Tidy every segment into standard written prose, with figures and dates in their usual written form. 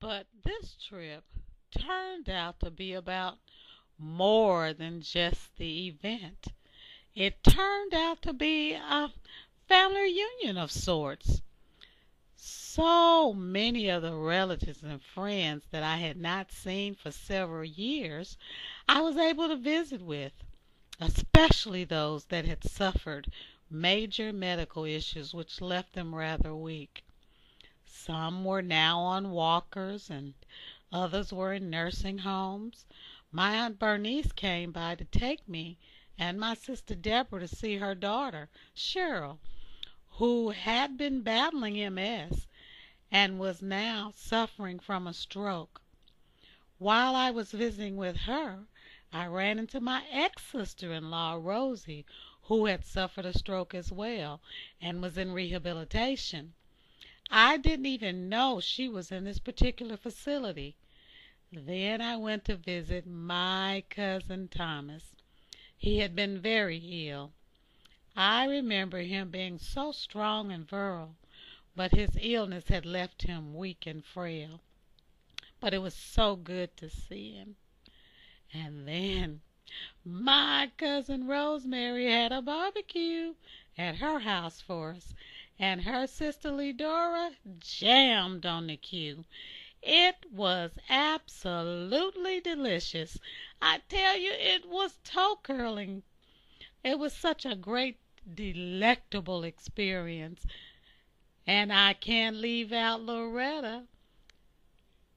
But this trip turned out to be about more than just the event. It turned out to be a family reunion of sorts. So many of the relatives and friends that I had not seen for several years, I was able to visit with, especially those that had suffered major medical issues which left them rather weak. Some were now on walkers and others were in nursing homes. My Aunt Bernice came by to take me and my sister Deborah to see her daughter, Cheryl, who had been battling MS and was now suffering from a stroke. While I was visiting with her, I ran into my ex-sister-in-law, Rosie, who had suffered a stroke as well and was in rehabilitation. I didn't even know she was in this particular facility. Then I went to visit my cousin Thomas. He had been very ill. I remember him being so strong and virile, but his illness had left him weak and frail. But it was so good to see him. And then my cousin Rosemary had a barbecue at her house for us, and her sister Ledora jammed on the cue. It was absolutely delicious. I tell you, it was toe curling. It was such a great, delectable experience. And I can't leave out Loretta,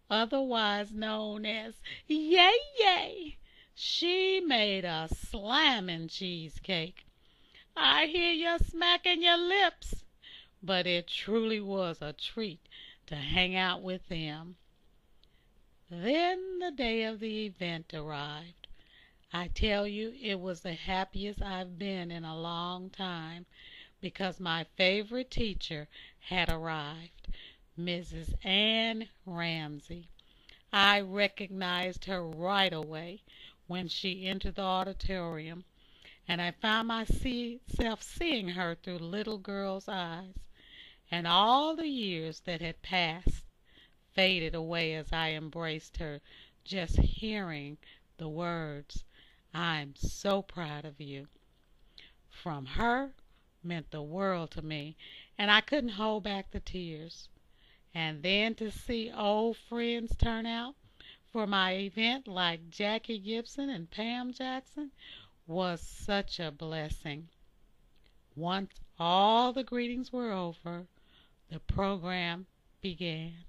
otherwise known as Yay Yay. She made a slamming cheesecake. I hear you smacking your lips, but it truly was a treat to hang out with them. Then the day of the event arrived. I tell you, it was the happiest I've been in a long time because my favorite teacher had arrived, Mrs. Ann Ramsey. I recognized her right away when she entered the auditorium, and I found myself seeing her through the little girl's eyes, and all the years that had passed faded away as I embraced her, just hearing the words, "I'm so proud of you." From her meant the world to me, and I couldn't hold back the tears. And then to see old friends turn out for my event like Jackie Gibson and Pam Jackson was such a blessing. Once all the greetings were over, the program began.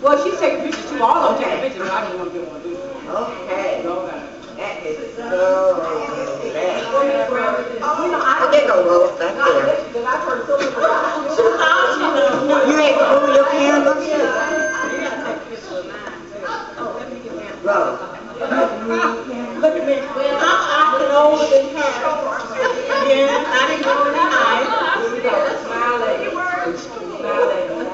Well, she's taking pictures too. All of them taking pictures, but I didn't want to get one. Okay. That is so bad. I did go roll back there. You ain't gonna move your camera? Roll. Look at me. Well, I can hold in her. Yeah, I didn't go in the eye. Here we go. Smile at you. Smile at you.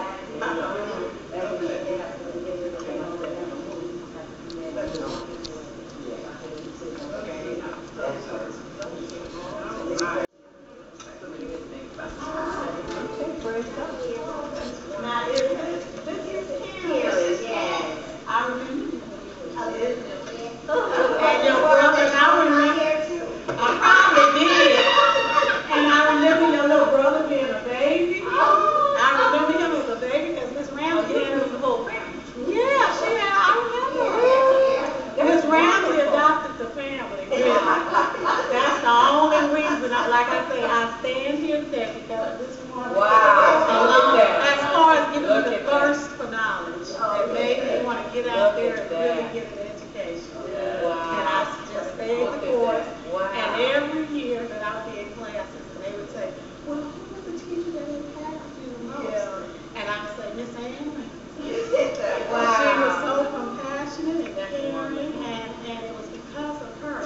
get out there and really get an education. And I just stayed the course. And every year that I would be in classes, and they would say, well, who was the teacher that impacted you the most? And I would say, Miss Ann. She was so compassionate and caring, and it was because of her,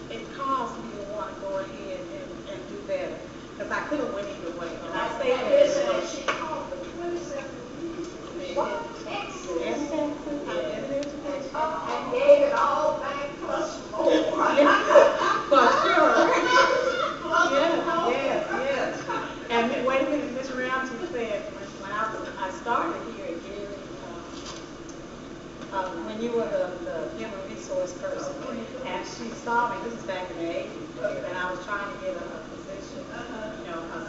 it caused me to want to go ahead and do better. Because I could have went either way. And I say that she called for 27 years. In Texas, I did an education. And gave it all back plus more. For sure. Yes. And wait a minute, Miss Ramsey said, when I started here at Gary, when you were the human resource person, and she saw me, this is back in the 80s, and I was trying to get a position, a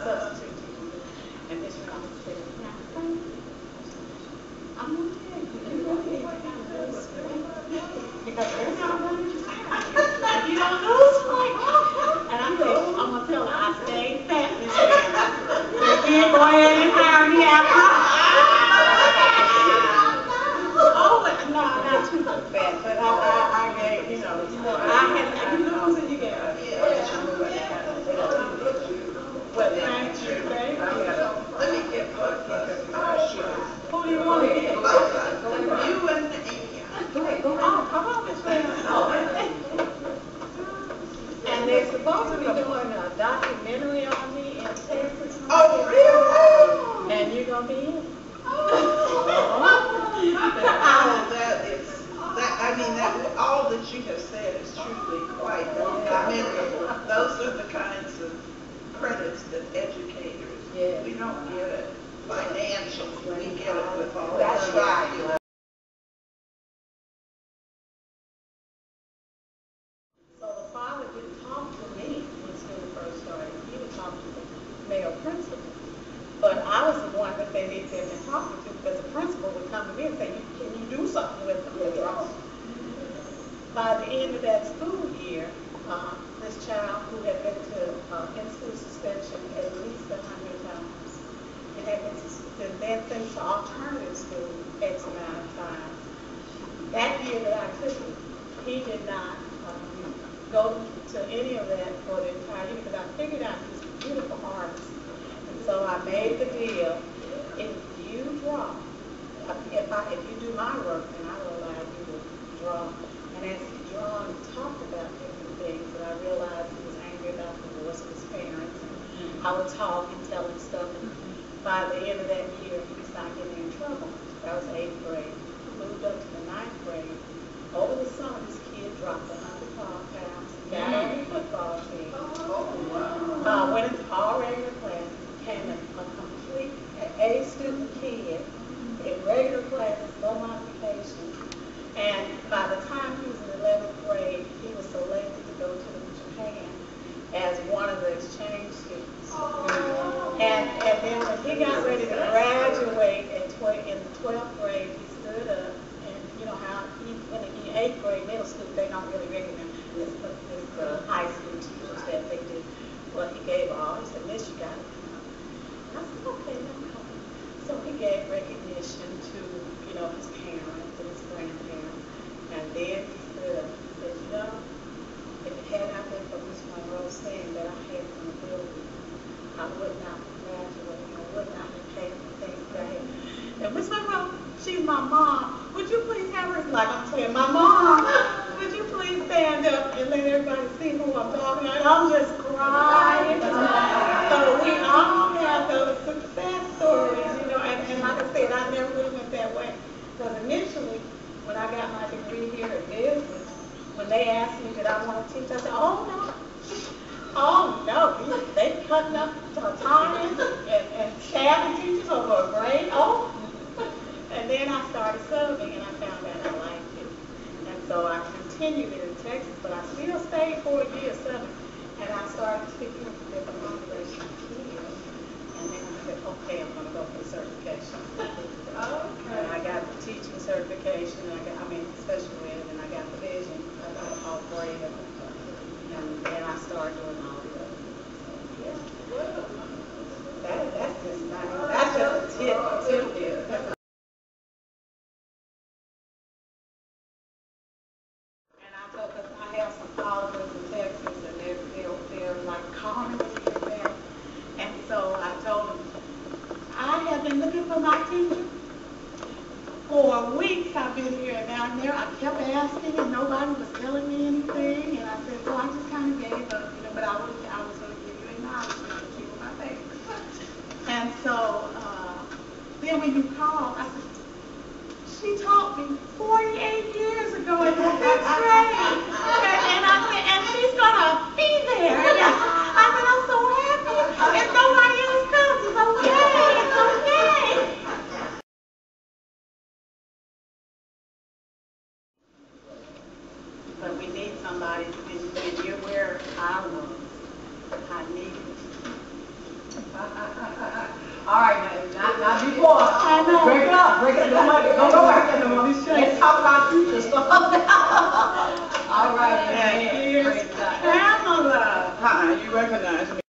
substitute teacher, and Miss Ramsey said, I'm going to tell you, you really need to kind of do this, because there's not money to if you don't lose weight. And I said, I'm going to tell her, I stayed fat, Miss Ramsey. So again, go ahead and hire me after. No, not too bad, but I gave, I had, you lose and you get it. Well, thank you. Let me get who do you want to get? You and Amy. Oh, come on, Miss Ramsey. And they're supposed to be doing a documentary on me in Texas. Oh, really? And you're going to be in it. All that you have said is truly quite commendable. Those are the kinds of credits that educators, we don't get it financially, we get it with all that's right. So the father didn't talk to me when school first started. He would talk to the male principal. But I was the one that they had been talking to because the principal would come to me and say, can you do something with them? By the end of that school year, this child who had been to in-school suspension at least 100 times and had been then sent to alternative school X amount of times. That year that I took him, he did not go to any of that for the entire year because I figured out he was a beautiful artist. And so I made the deal, if you draw, if you do my work, then I will allow you to draw. And as he draw and talked about different things, and I realized he was angry about the divorce of his parents. And I would talk and tell him stuff. And by the end of that year, he was not getting in trouble. That was 8th grade. Moved up to the 9th grade. Over the summer, this kid dropped 100 pounds, got on the football team. Went into all regular classes, became a complete A student kid in regular classes, no modifications. And by the time he was in 11th grade, he was selected to go to Japan as one of the exchange students. And then when he got ready to graduate in the 12th grade, he stood up, and you know how in 8th grade, middle school, they don't really recognize this high school teachers that they do. Well, he gave all. He said, Miss, you got it. I said, okay, no problem. So he gave recognition to, his parents and his grandparents. And then he stood up and said, if it had not been for Miss Monroe saying that I had from the building, I would not graduate. I would not have paid for things that I had. And Miss Monroe, she's my mom. Would you please have her, like I'm saying, my mom, would you please stand up and let everybody see who I'm talking about? I'm just crying. So we all have those success stories, and like I said, I never would have went that way. Because initially, when I got my degree here in business, when they asked me did I want to teach, I said, oh no, they cutting up time and staffing teachers over a grade, And then I started subbing and I found out I liked it. And so I continued it in Texas, but I still stayed 4 years subbing. And I started speaking with different populations here. And then I said, okay, I'm going to go for the certification. And I got the teaching certification, and special ed, and I got the vision. I got all 3 of them. And then I started doing all the others. So, yeah. That's just a tip. for weeks I've been here and down there. I kept asking and nobody was telling me anything. And I said, so I just kind of gave up, you know, but I was going to give you acknowledgement and keep my faith. And so then when you called, I said, she taught me 48 years ago in the 6th grade. And I said, and she's going to be there. And I said, I'm so happy. If nobody else comes, it's okay. It's okay. But we need somebody when you're where I was. I need it. All right, not before. I know. Break it up. Don't go back to them. Let's talk about future stuff. All right, Here's Pamela. Hi, you recognize me.